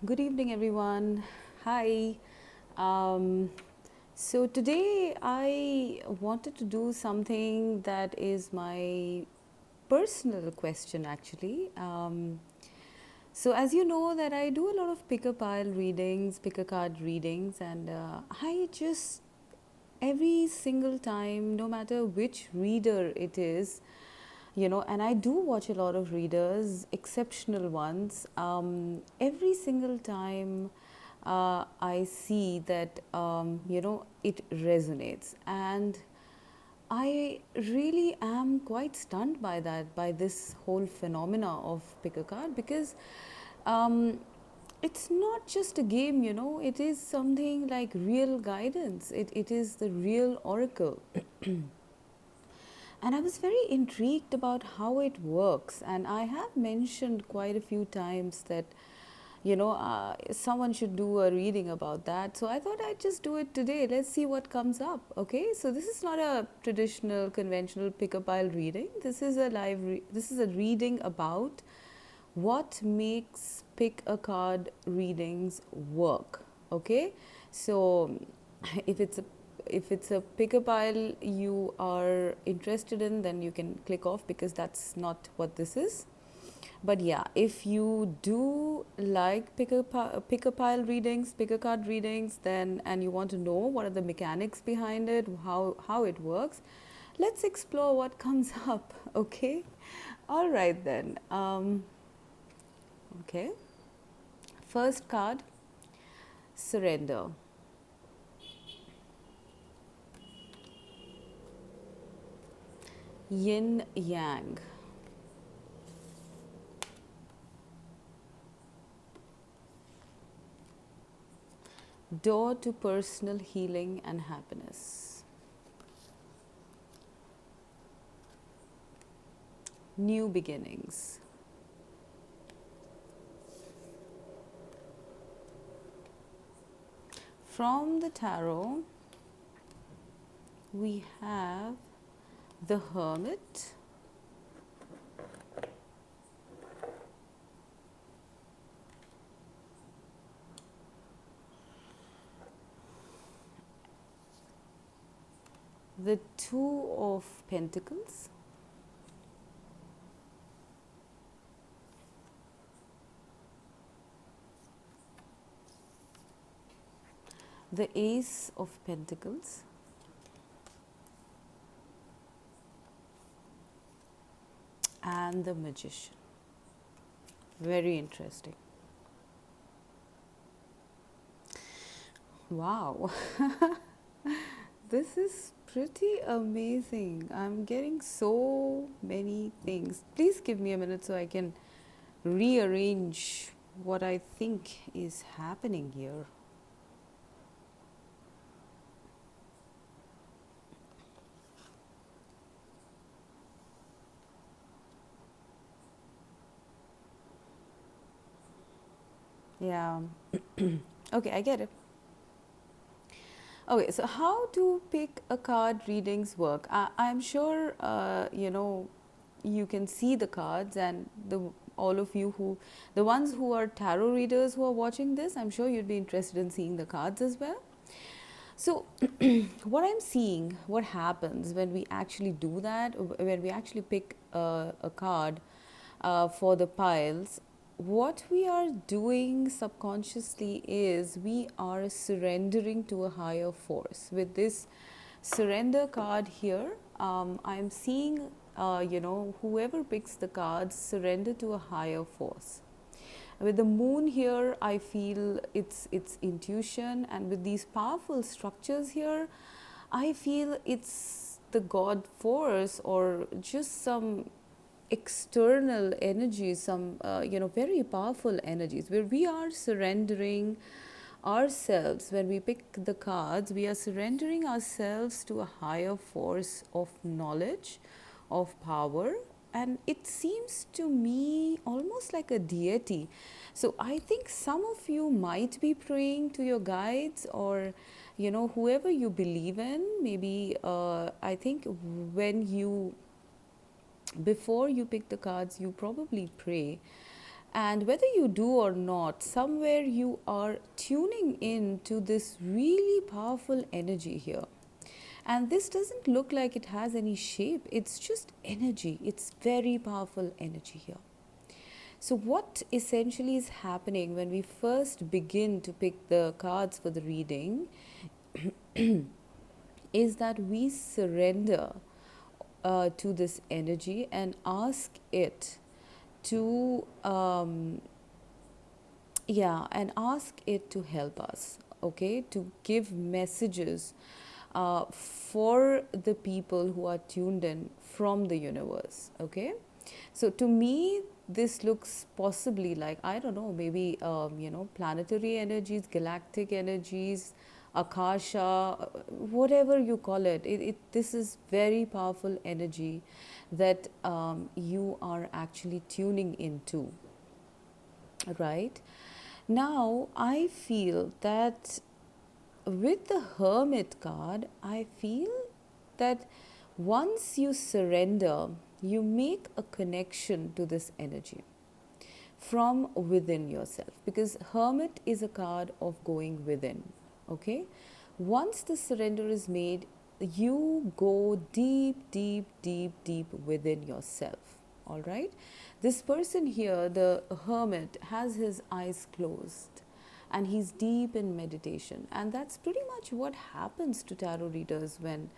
Good evening, everyone. Hi. Um, so, today I wanted to do something that is my personal question actually. So, as you know, that I do a lot of pick a pile readings, pick a card readings, and I just every single time, no matter which reader it is, and I do watch a lot of readers, exceptional ones. Every single time I see that, it resonates. And I really am quite stunned by that, by this whole phenomena of pick a card, because um, it's not just a game, it is something like real guidance. It is the real oracle. And I was very intrigued about how it works. And I have mentioned quite a few times that, someone should do a reading about that. So I thought I'd just do it today. Let's see what comes up. Okay. So this is not a traditional, conventional pick a pile reading. This is a this is a reading about what makes pick a card readings work. Okay. So if it's a pick a pile you are interested in, then you can click off because that's not what this is. But yeah, if you do like pick a pile readings, pick a card readings, then and you want to know what are the mechanics behind it, how it works, let's explore what comes up. Okay, all right then. Okay, first card, surrender. Yin yang. Door to personal healing and happiness. New beginnings. From the tarot, we have the Hermit, the Two of Pentacles, the Ace of Pentacles, and the Magician. Very interesting. Wow. This is pretty amazing. I'm getting so many things. Please give me a minute so I can rearrange what I think is happening here. Yeah. Okay, I get it. Okay, so how do pick a card readings work? I'm sure you can see the cards, and the all of you who the ones who are tarot readers who are watching this, I'm sure you'd be interested in seeing the cards as well. So, what I'm seeing, what happens when we actually do that, when we actually pick a card for the piles, what we are doing subconsciously is we are surrendering to a higher force. With this surrender card here, I'm seeing, whoever picks the cards surrender to a higher force. With the moon here, I feel it's intuition, and with these powerful structures here, I feel it's the God force or just some external energies, some very powerful energies where we are surrendering ourselves. When we pick the cards, we are surrendering ourselves to a higher force of knowledge, of power, and it seems to me almost like a deity. So I think some of you might be praying to your guides, or whoever you believe in. Maybe I think when you before you pick the cards, you probably pray. And whether you do or not, somewhere you are tuning in to this really powerful energy here. And this doesn't look like it has any shape, it's just energy. It's very powerful energy here. So, what essentially is happening when we first begin to pick the cards for the reading is that we surrender to this energy and ask it to ask it to help us, okay, to give messages for the people who are tuned in from the universe, okay. So to me this looks possibly like, I don't know, maybe planetary energies, galactic energies, akasha, whatever you call it, this is very powerful energy that you are actually tuning into, right? Now, I feel that with the Hermit card, I feel that once you surrender, you make a connection to this energy from within yourself, because Hermit is a card of going within, okay? Once the surrender is made, you go deep, deep, deep, deep within yourself, all right? This person here, the Hermit, has his eyes closed and he's deep in meditation, and that's pretty much what happens to tarot readers when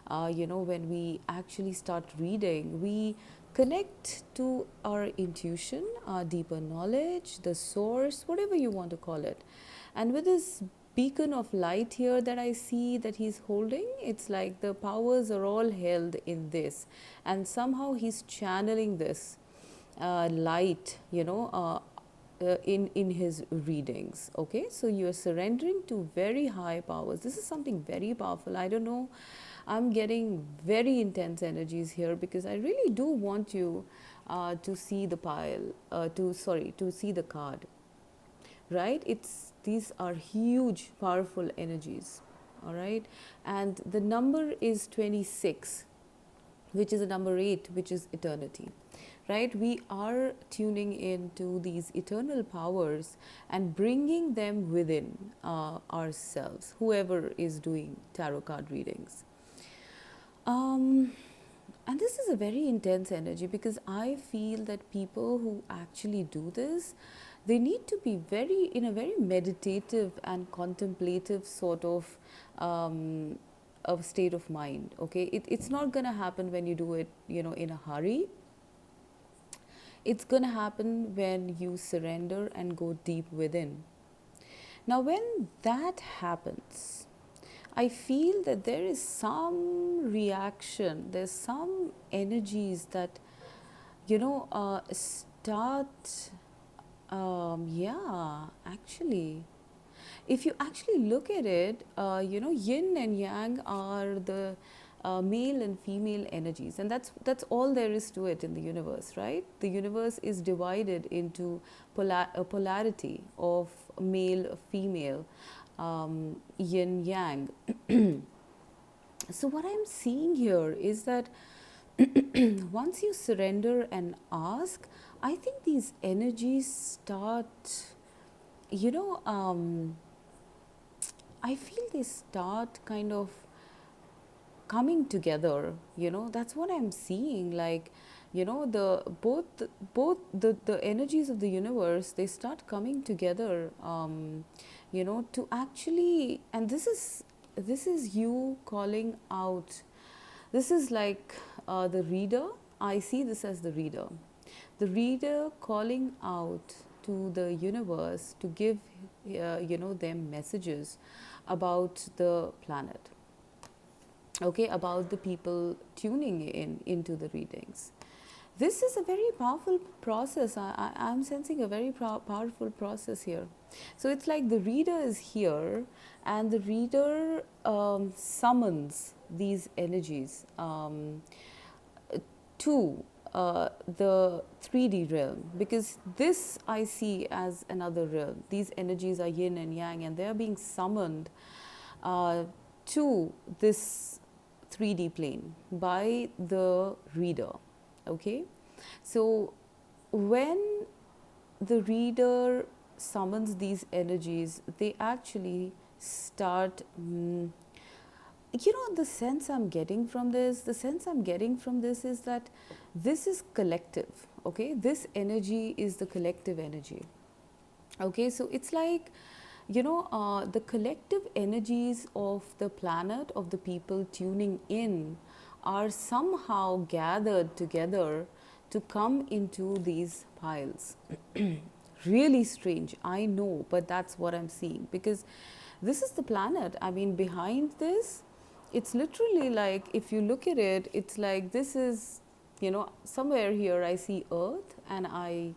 when we actually start reading. We connect to our intuition, our deeper knowledge, the source, whatever you want to call it. And with this beacon of light here that I see that he's holding, it's like the powers are all held in this, and somehow he's channeling this light, in his readings, okay. So you're surrendering to very high powers. This is something very powerful. I don't know, I'm getting very intense energies here, because I really do want you to see the to see the card, right? These are huge powerful energies, all right. And the number is 26, which is the number 8, which is eternity, right? We are tuning into these eternal powers and bringing them within ourselves, whoever is doing tarot card readings. And this is a very intense energy, because I feel that people who actually do this, they need to be in a very meditative and contemplative sort of state of mind, okay. It's not going to happen when you do it in a hurry. It's going to happen when you surrender and go deep within. Now, when that happens, I feel that there is some reaction, there's some energies that, start, actually. If you actually look at it, yin and yang are the male and female energies, and that's all there is to it in the universe, right? The universe is divided into a polarity of male, female, yin, yang. So what I'm seeing here is that once you surrender and ask, I think these energies start, I feel they start kind of coming together, that's what I'm seeing. Like, the both the energies of the universe, they start coming together, to actually, and this is you calling out. This is like the reader. I see this as the reader calling out to the universe to give them messages about the planet, okay, about the people tuning into the readings. This is a very powerful process. I'm sensing a very powerful process here. So it's like the reader is here, and the reader summons these energies to the 3D realm, because this I see as another realm. These energies are yin and yang, and they are being summoned to this 3D plane by the reader, okay. So when the reader summons these energies, they actually start. The sense I'm getting from this, is that this is collective. Okay, this energy is the collective energy. Okay, so it's like, the collective energies of the planet, of the people tuning in, are somehow gathered together to come into these piles. Really strange, I know, but that's what I'm seeing, because this is the planet. I mean, behind this, it's literally like, if you look at it, it's like this is, somewhere here I see Earth, and I'm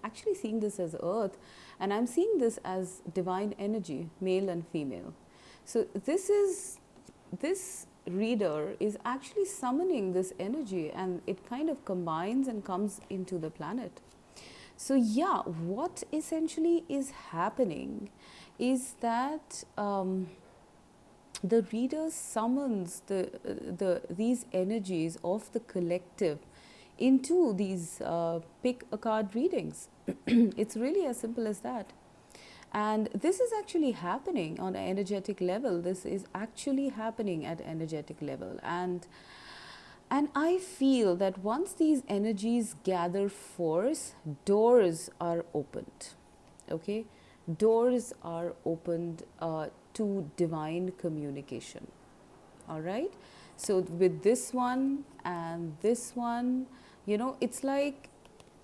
actually seeing this as Earth, and I'm seeing this as divine energy, male and female. So this reader is actually summoning this energy, and it kind of combines and comes into the planet. So yeah, what essentially is happening is that the reader summons these energies of the collective into these pick a card readings. It's really as simple as that. And this is actually happening on an energetic level. This is actually happening at energetic level. And I feel that once these energies gather force, doors are opened. Okay? Doors are opened to divine communication. All right? So with this one and this one, it's like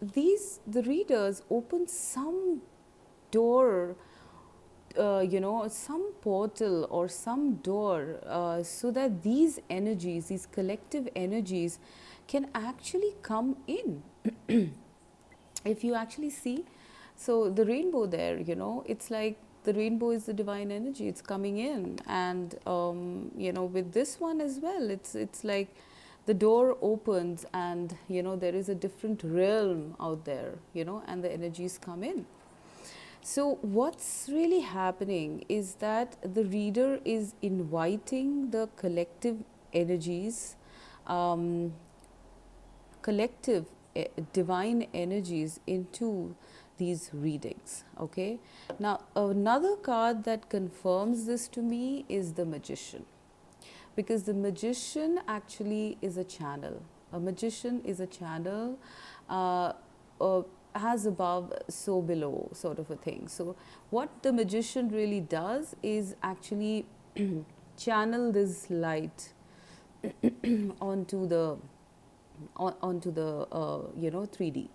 the readers open some door, some portal or some door, so that these energies, these collective energies, can actually come in. If you actually see, so the rainbow there, it's like the rainbow is the divine energy, it's coming in. And with this one as well, it's like the door opens, and there is a different realm out there, and the energies come in. So what's really happening is that the reader is inviting the collective energies, um, collective divine energies into these readings. Okay, now another card that confirms this to me is the Magician, because the Magician actually is a channel. A magician is a channel, as above, so below, sort of a thing. So what the Magician really does is actually channel this light onto the onto the 3D.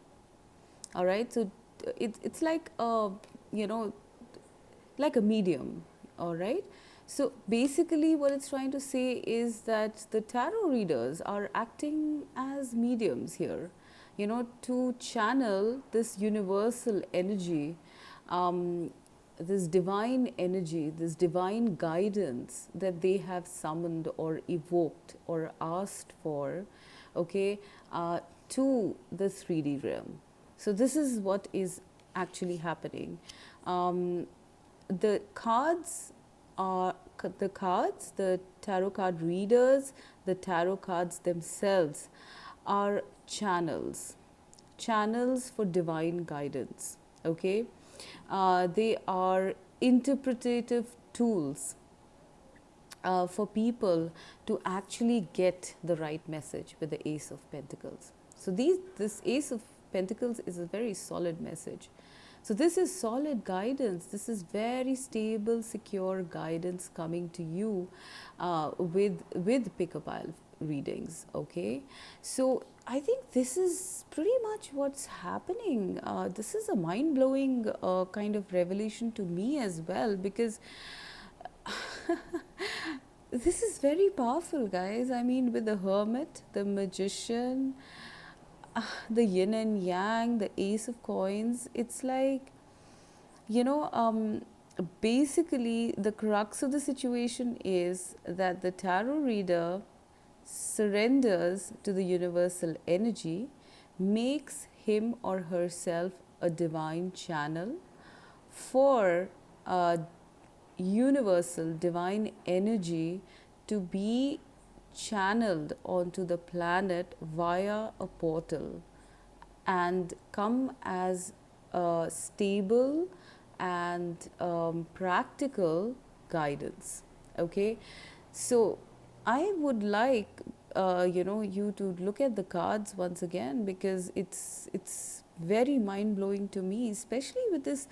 All right, so it's like like a medium. All right, so basically what it's trying to say is that the tarot readers are acting as mediums here, to channel this universal energy, this divine energy, this divine guidance that they have summoned or evoked or asked for, okay, to the 3D realm. So this is what is actually happening. The cards are the tarot card readers, the tarot cards themselves are channels for divine guidance. Okay, they are interpretative tools for people to actually get the right message with the Ace of Pentacles. So this Ace of Pentacles is a very solid message. So this is solid guidance. This is very stable, secure guidance coming to you with pick-a-pile readings. Okay, so I think this is pretty much what's happening. This is a mind-blowing kind of revelation to me as well, because this is very powerful, guys. I mean, with the Hermit, the Magician, the Yin and Yang, the Ace of Coins, it's like, basically the crux of the situation is that the tarot reader surrenders to the universal energy, makes him or herself a divine channel for universal divine energy to be channeled onto the planet via a portal and come as stable and practical guidance. Okay, so I would like you to look at the cards once again, because it's very mind blowing to me, especially with this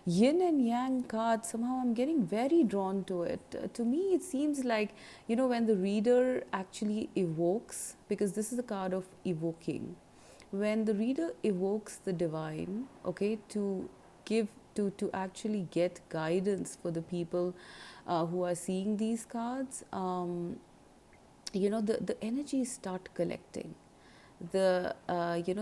yin and yang card. Somehow I'm getting very drawn to it. To me, it seems like, when the reader actually evokes, because this is a card of evoking, when the reader evokes the divine, okay, to give, to actually get guidance for the people who are seeing these cards, the energies start collecting. The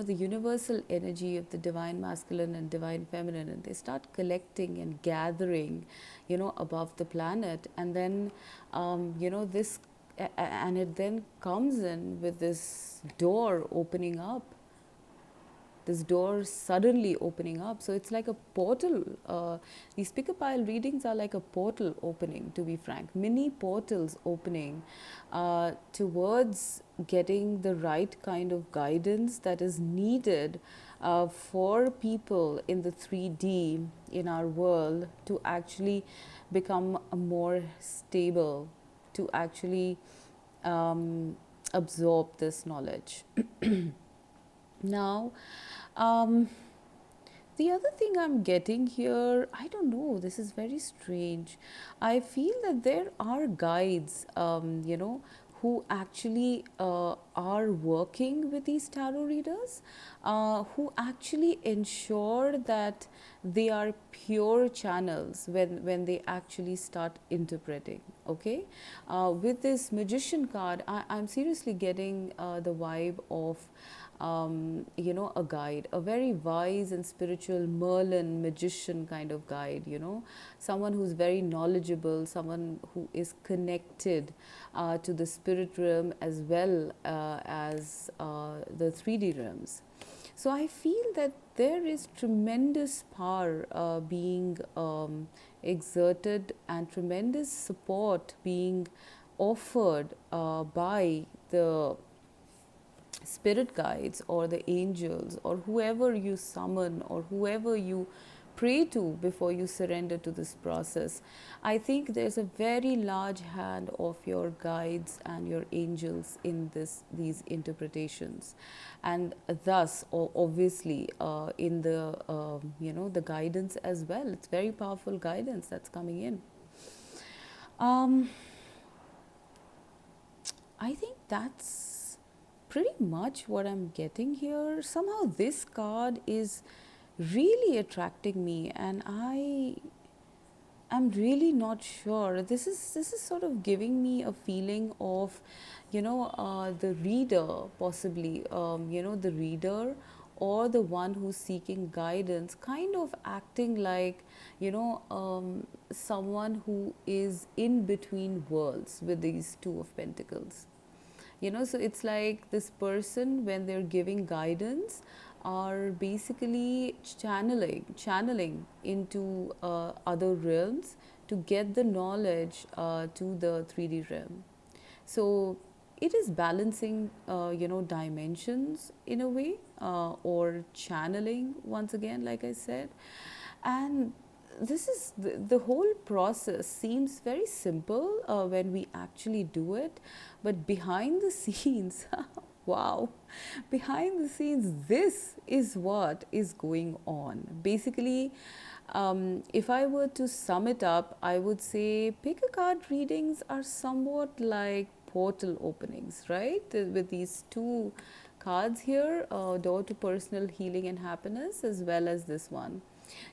universal energy of the divine masculine and divine feminine, and they start collecting and gathering, above the planet. And then this and it then comes in with this door opening up, this door suddenly opening up. So it's like a portal. These pick a pile readings are like a portal opening, to be frank, mini portals opening towards getting the right kind of guidance that is needed for people in the 3D in our world to actually become more stable, to actually absorb this knowledge. Now, um, the other thing I'm getting here, I don't know, this is very strange. I feel that there are guides, who actually are working with these tarot readers, who actually ensure that they are pure channels when they actually start interpreting. Okay, with this magician card, I'm seriously getting the vibe of a guide, a very wise and spiritual Merlin magician kind of guide, someone who's very knowledgeable, someone who is connected to the spirit realm as well as the 3D realms. So I feel that there is tremendous power being exerted and tremendous support being offered by the spirit guides or the angels or whoever you summon or whoever you pray to before you surrender to this process. I think there's a very large hand of your guides and your angels in these interpretations, and thus obviously in the the guidance as well. It's very powerful guidance that's coming in. um, I think that's pretty much what I'm getting here. Somehow this card is really attracting me, and I'm really not sure. This is sort of giving me a feeling of, the reader, possibly, the reader or the one who's seeking guidance, kind of acting like, someone who is in between worlds with these Two of Pentacles. So it's like this person, when they're giving guidance, are basically channeling into other realms to get the knowledge to the 3D realm. So it is balancing dimensions in a way, or channeling once again, like I said. And this is the whole process seems very simple when we actually do it, but behind the scenes, wow, behind the scenes, this is what is going on. Basically, if I were to sum it up, I would say pick a card readings are somewhat like portal openings, right? With these two cards here, door to personal healing and happiness, as well as this one.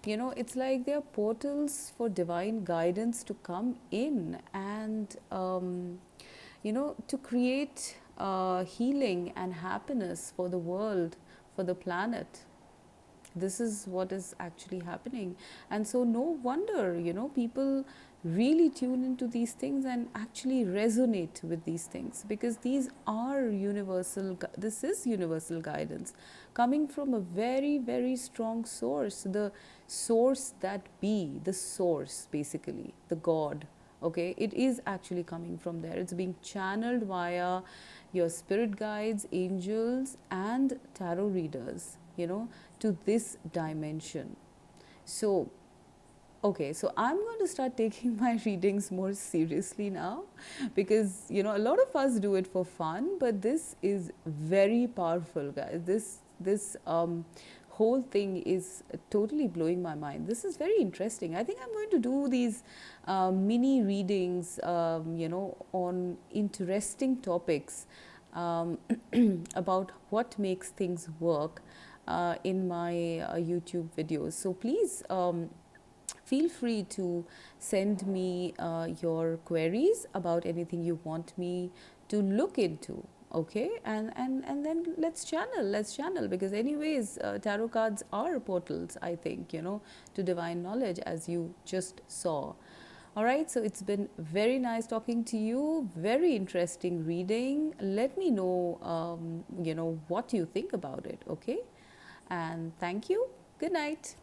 It's like they are portals for divine guidance to come in and, to create healing and happiness for the world, for the planet. This is what is actually happening. And so no wonder, people really tune into these things and actually resonate with these things, because these are universal. This is universal guidance coming from a very, very strong source, the source that be, the source, basically the God. Okay, it is actually coming from there. It's being channeled via your spirit guides, angels, and tarot readers, to this dimension. So, okay, so I'm going to start taking my readings more seriously now, because a lot of us do it for fun, but this is very powerful, guys. This whole thing is totally blowing my mind. This is very interesting. I think I'm going to do these mini readings, on interesting topics, um, about what makes things work, in my YouTube videos. So please, feel free to send me your queries about anything you want me to look into. Okay, and then let's channel, because anyways, tarot cards are portals, I think, to divine knowledge, as you just saw. All right, so it's been very nice talking to you. Very interesting reading. Let me know, what you think about it. Okay, and thank you. Good night.